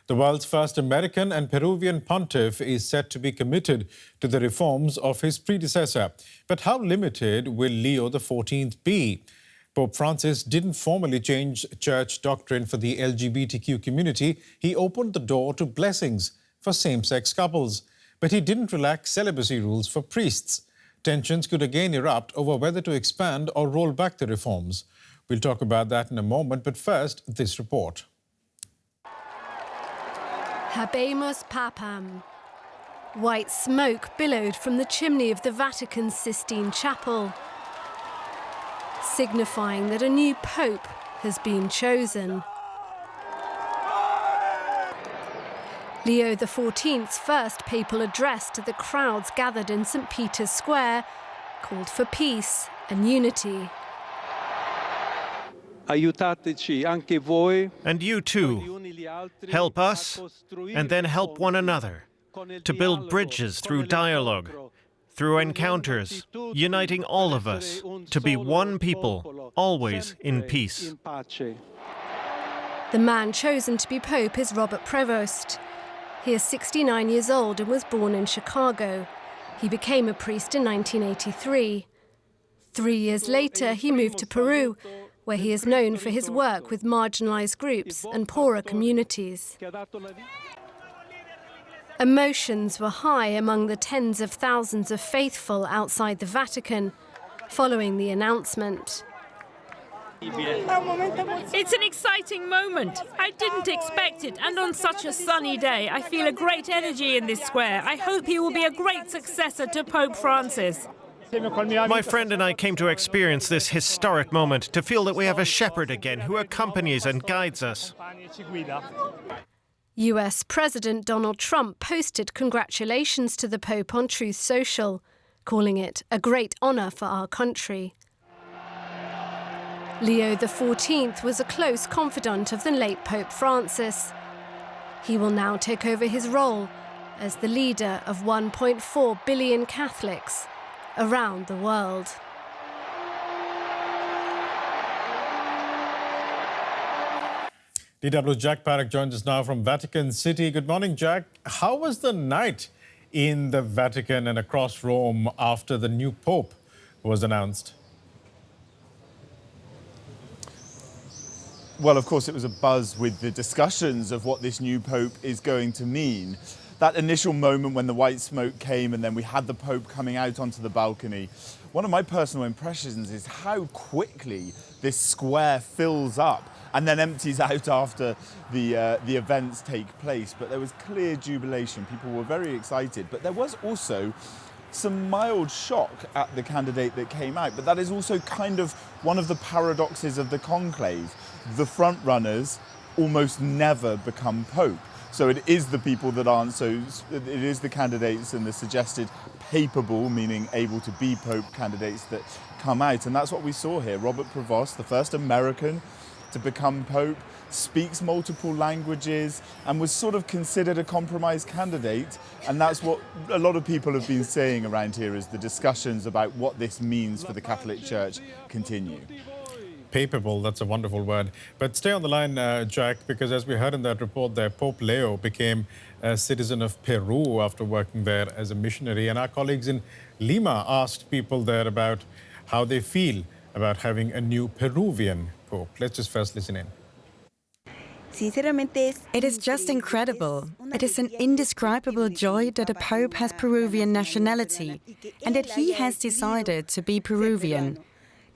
The world's first American and Peruvian pontiff is set to be committed to the reforms of his predecessor. But how limited will Leo XIV be? Pope Francis didn't formally change church doctrine for the LGBTQ community. He opened the door to blessings for same-sex couples. But he didn't relax celibacy rules for priests. Tensions could again erupt over whether to expand or roll back the reforms. We'll talk about that in a moment, but first, this report. Habemus Papam. White smoke billowed from the chimney of the Vatican's Sistine Chapel, signifying that a new pope has been chosen. Leo XIV's first papal address to the crowds gathered in St. Peter's Square called for peace and unity. And you too, help us and then help one another to build bridges through dialogue, through encounters, uniting all of us to be one people, always in peace. The man chosen to be Pope is Robert Prevost. He is 69 years old and was born in Chicago. He became a priest in 1983. 3 years later, he moved to Peru, where he is known for his work with marginalized groups and poorer communities. Emotions were high among the tens of thousands of faithful outside the Vatican following the announcement. It's an exciting moment. I didn't expect it, and on such a sunny day, I feel a great energy in this square. I hope he will be a great successor to Pope Francis. My friend and I came to experience this historic moment, to feel that we have a shepherd again who accompanies and guides us. US President Donald Trump posted congratulations to the Pope on Truth Social, calling it a great honor for our country. Leo XIV was a close confidant of the late Pope Francis. He will now take over his role as the leader of 1.4 billion Catholics around the world. DW's Jack Parrick joins us now from Vatican City. Good morning, Jack. How was the night in the Vatican and across Rome after the new Pope was announced? Well, of course, it was a buzz with the discussions of what this new Pope is going to mean. That initial moment when the white smoke came and then we had the Pope coming out onto the balcony. One of my personal impressions is how quickly this square fills up and then empties out after the events take place. But there was clear jubilation. People were very excited. But there was also some mild shock at the candidate that came out. But that is also kind of one of the paradoxes of the conclave. The front runners almost never become Pope. So it is the people that aren't so, it is the candidates and the suggested papable, meaning able to be Pope candidates that come out. And that's what we saw here. Robert Prevost, the first American to become Pope, speaks multiple languages and was sort of considered a compromise candidate. And that's what a lot of people have been saying around here as the discussions about what this means for the Catholic Church continue. Papable, that's a wonderful word. But stay on the line, Jack, because as we heard in that report there, Pope Leo became a citizen of Peru after working there as a missionary. And our colleagues in Lima asked people there about how they feel about having a new Peruvian Pope. Let's just first listen in. It is just incredible. It is an indescribable joy that a Pope has Peruvian nationality and that he has decided to be Peruvian.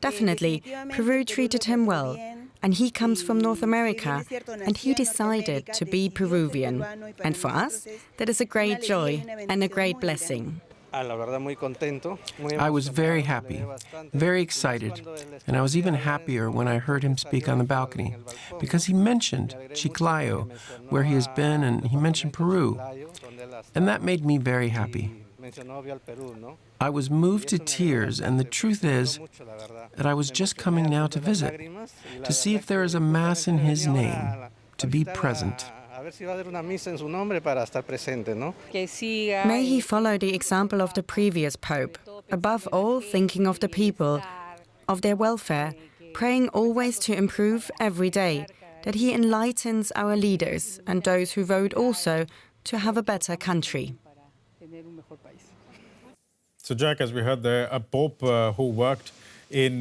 Definitely, Peru treated him well, and he comes from North America, and he decided to be Peruvian. And for us, that is a great joy and a great blessing. I was very happy, very excited, and I was even happier when I heard him speak on the balcony, because he mentioned Chiclayo, where he has been, and he mentioned Peru, and that made me very happy. I was moved to tears, and the truth is that I was just coming now to visit, to see if there is a Mass in his name, to be present. May he follow the example of the previous Pope, above all thinking of the people, of their welfare, praying always to improve every day, that he enlightens our leaders and those who vote also to have a better country. So, Jack, as we heard there, a pope who worked in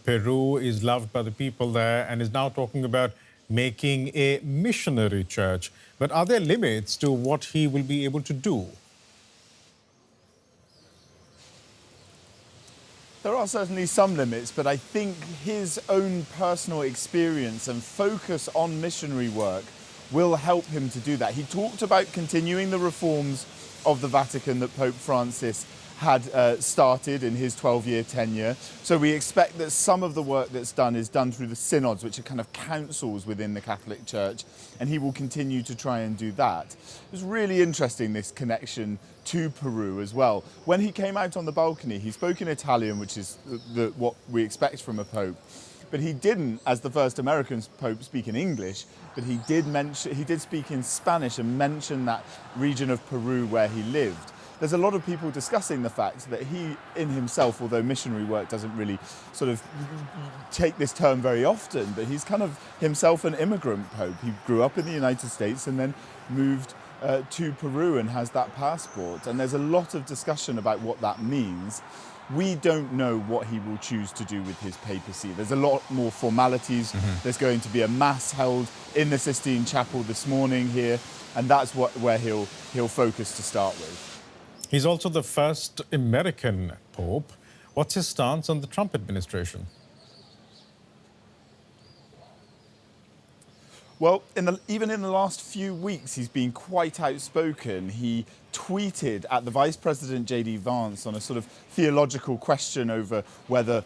Peru, is loved by the people there, and is now talking about making a missionary church. But are there limits to what he will be able to do? There are certainly some limits, but I think his own personal experience and focus on missionary work will help him to do that. He talked about continuing the reforms of the Vatican that Pope Francis had started in his 12-year tenure. So we expect that some of the work that's done is done through the synods, which are kind of councils within the Catholic Church, and he will continue to try and do that. It was really interesting, this connection to Peru as well. When he came out on the balcony, he spoke in Italian, which is what we expect from a pope. But he didn't, as the first American pope, speak in English, but he did speak in Spanish and mention that region of Peru where he lived. There's a lot of people discussing the fact that he in himself, although missionary work doesn't really sort of take this term very often, but he's kind of himself an immigrant pope. He grew up in the United States and then moved to Peru and has that passport. And there's a lot of discussion about what that means. We don't know what he will choose to do with his papacy. There's a lot more formalities. There's going to be a mass held in the Sistine Chapel this morning here, and that's where he'll focus to start with. He's also the first American pope. What's his stance on the Trump administration? Well, even in the last few weeks, he's been quite outspoken. He tweeted at the Vice President J.D. Vance on a sort of theological question over whether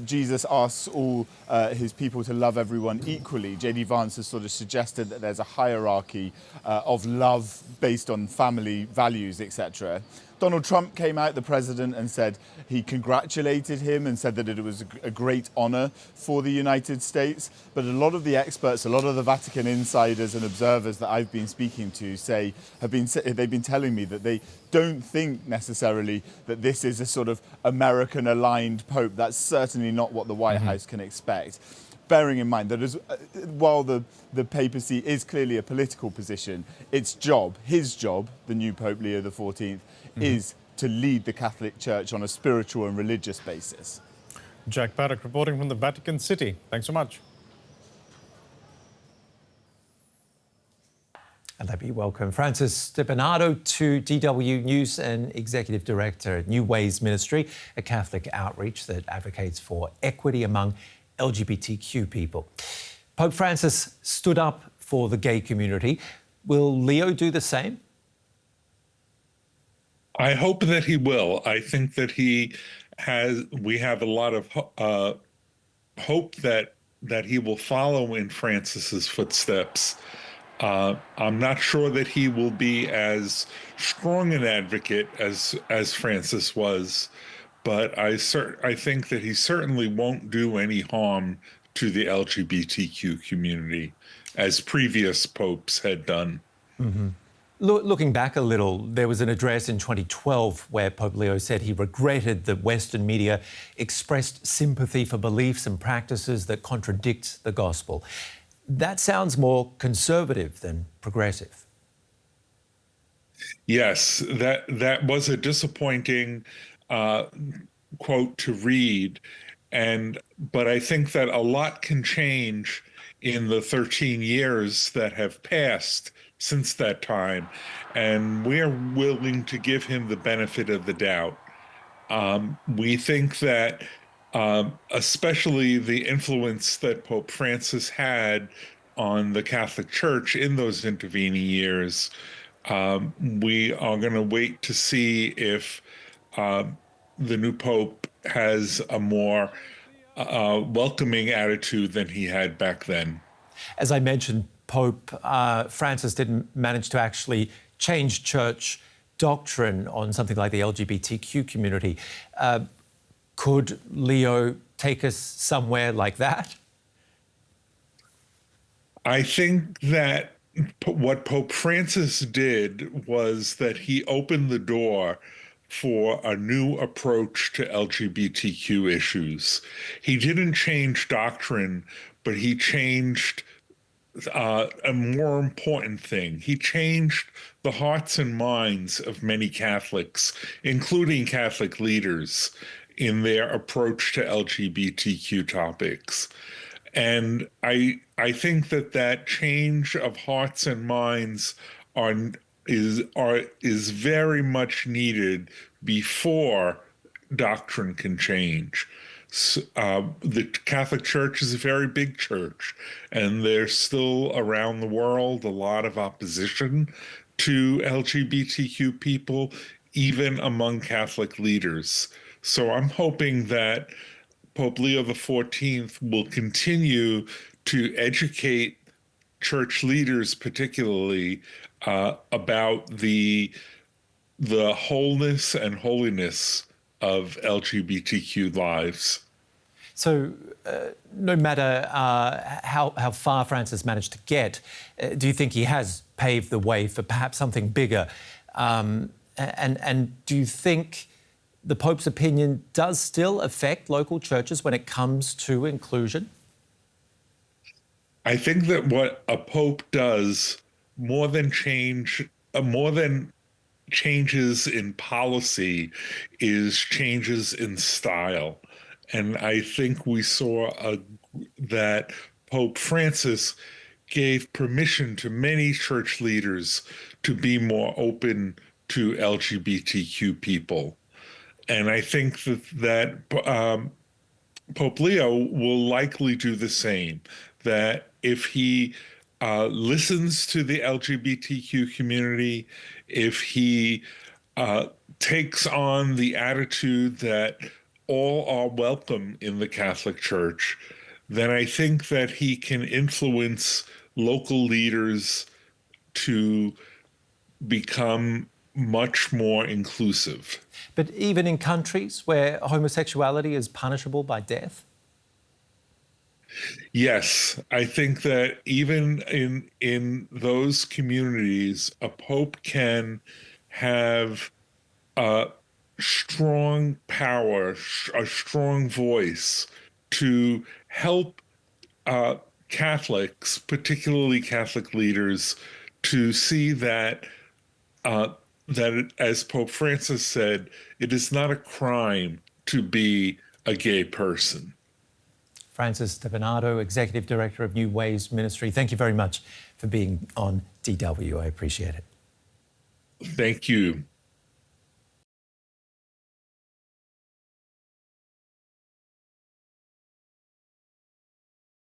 Jesus asks all his people to love everyone equally. J.D. Vance has sort of suggested that there's a hierarchy of love based on family values, etc. Donald Trump came out, the president, and said he congratulated him and said that it was a great honor for the United States. But a lot of the experts, a lot of the Vatican insiders and observers that I've been speaking to they've been telling me that they don't think necessarily that this is a sort of American-aligned pope. That's certainly not what the White House can expect. Bearing in mind that while the papacy is clearly a political position, his job, the new Pope Leo XIV, is to lead the Catholic Church on a spiritual and religious basis. Jack Paddock reporting from the Vatican City. Thanks so much. And let me welcome Francis Prevost to DW News and Executive Director at New Ways Ministry, a Catholic outreach that advocates for equity among LGBTQ people. Pope Francis stood up for the gay community. Will Leo do the same? I hope that he will. I think that we have a lot of hope that he will follow in Francis's footsteps. I'm not sure that he will be as strong an advocate as Francis was, but I think that he certainly won't do any harm to the LGBTQ community, as previous popes had done. Looking back a little, there was an address in 2012 where Pope Leo said he regretted that Western media expressed sympathy for beliefs and practices that contradict the gospel. That sounds more conservative than progressive. Yes, that was a disappointing quote to read, but I think that a lot can change in the 13 years that have passed since that time, and we're willing to give him the benefit of the doubt. We think that especially the influence that Pope Francis had on the Catholic Church in those intervening years, we are going to wait to see if the new Pope has a more welcoming attitude than he had back then. As I mentioned, Pope Francis didn't manage to actually change church doctrine on something like the LGBTQ community. Could Leo take us somewhere like that? I think that what Pope Francis did was that he opened the door for a new approach to LGBTQ issues. He didn't change doctrine, but he changed a more important thing. He changed the hearts and minds of many Catholics, including Catholic leaders, in their approach to LGBTQ topics. And I think that change of hearts and minds is very much needed before doctrine can change. The Catholic Church is a very big church, and there's still around the world a lot of opposition to LGBTQ people, even among Catholic leaders. So I'm hoping that Pope Leo XIV will continue to educate church leaders, particularly about the wholeness and holiness of LGBTQ lives. So no matter how far Francis managed to get, do you think he has paved the way for perhaps something bigger? And do you think the Pope's opinion does still affect local churches when it comes to inclusion? I think that what a Pope does, more than changes in policy, is changes in style. And I think we saw that Pope Francis gave permission to many church leaders to be more open to LGBTQ people. And I think that Pope Leo will likely do the same, that if he listens to the LGBTQ community, if he takes on the attitude that all are welcome in the Catholic Church, then I think that he can influence local leaders to become much more inclusive. But even in countries where homosexuality is punishable by death? Yes, I think that even in those communities, a pope can have a strong power, a strong voice to help Catholics, particularly Catholic leaders, to see that as Pope Francis said, it is not a crime to be a gay person. Francis Prevost, Executive Director of New Ways Ministry, thank you very much for being on DW. I appreciate it. Thank you.